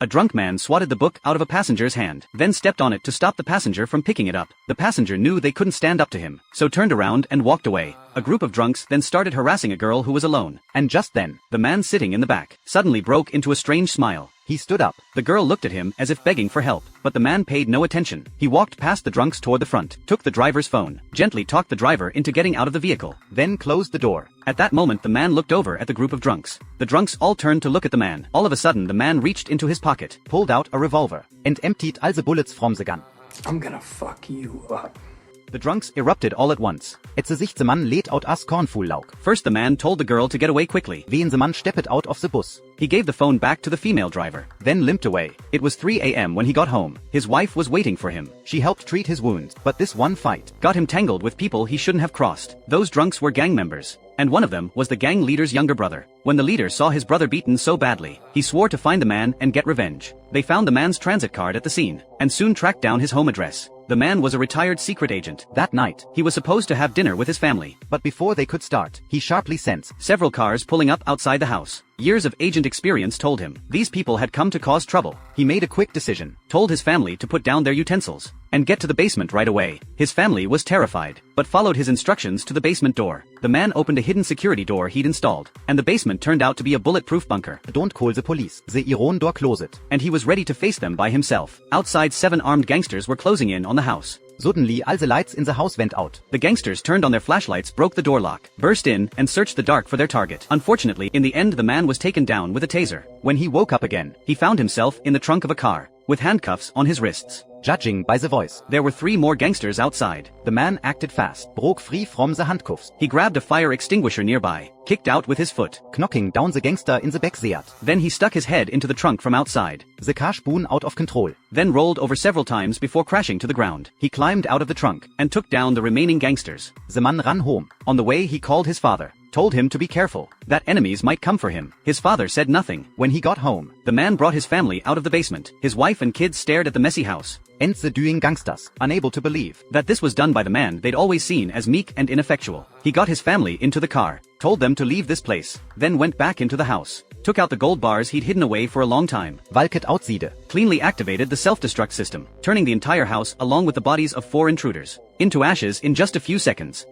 A drunk man swatted the book out of a passenger's hand, then stepped on it to stop the passenger from picking it up. The passenger knew they couldn't stand up to him, so turned around and walked away. A group of drunks then started harassing a girl who was alone. And just then, the man sitting in the back suddenly broke into a strange smile. He stood up. The girl looked at him as if begging for help, but the man paid no attention. He walked past the drunks toward the front, took the driver's phone, gently talked the driver into getting out of the vehicle, then closed the door. At that moment the man looked over at the group of drunks. The drunks all turned to look at the man. All of a sudden the man reached into his pocket, pulled out a revolver, and emptied all the bullets from the gun. I'm gonna fuck you up. The drunks erupted all at once. Et ze sich the man leed out as cornfull-lauk. First the man told the girl to get away quickly. Wen the man stepped out of the bus. He gave the phone back to the female driver, then limped away. It was 3 a.m. when he got home. His wife was waiting for him. She helped treat his wounds, but this one fight got him tangled with people he shouldn't have crossed. Those drunks were gang members, and one of them was the gang leader's younger brother. When the leader saw his brother beaten so badly, he swore to find the man and get revenge. They found the man's transit card at the scene, and soon tracked down his home address. The man was a retired secret agent. That night, he was supposed to have dinner with his family. But before they could start, he sharply sensed several cars pulling up outside the house. Years of agent experience told him these people had come to cause trouble. He made a quick decision, told his family to put down their utensils and get to the basement right away. His family was terrified, but followed his instructions to the basement door. The man opened a hidden security door he'd installed, and the basement turned out to be a bulletproof bunker. Don't call the police, the iron door closet. And he was ready to face them by himself. Outside 7 armed gangsters were closing in on the house. Suddenly all the lights in the house went out. The gangsters turned on their flashlights, broke the door lock, burst in, and searched the dark for their target. Unfortunately, in the end the man was taken down with a taser. When he woke up again, he found himself in the trunk of a car, with handcuffs on his wrists. Judging by the voice, there were 3 more gangsters outside. The man acted fast, broke free from the handcuffs. He grabbed a fire extinguisher nearby, kicked out with his foot, knocking down the gangster in the backseat. Then he stuck his head into the trunk from outside. The car spun out of control, then rolled over several times before crashing to the ground. He climbed out of the trunk and took down the remaining gangsters. The man ran home. On the way he called his father, told him to be careful, that enemies might come for him. His father said nothing. When he got home, the man brought his family out of the basement. His wife and kids stared at the messy house. And the doing gangsters, unable to believe that this was done by the man they'd always seen as meek and ineffectual. He got his family into the car, told them to leave this place, then went back into the house, took out the gold bars he'd hidden away for a long time, Valket outside, cleanly activated the self-destruct system, turning the entire house along with the bodies of 4 intruders into ashes in just a few seconds.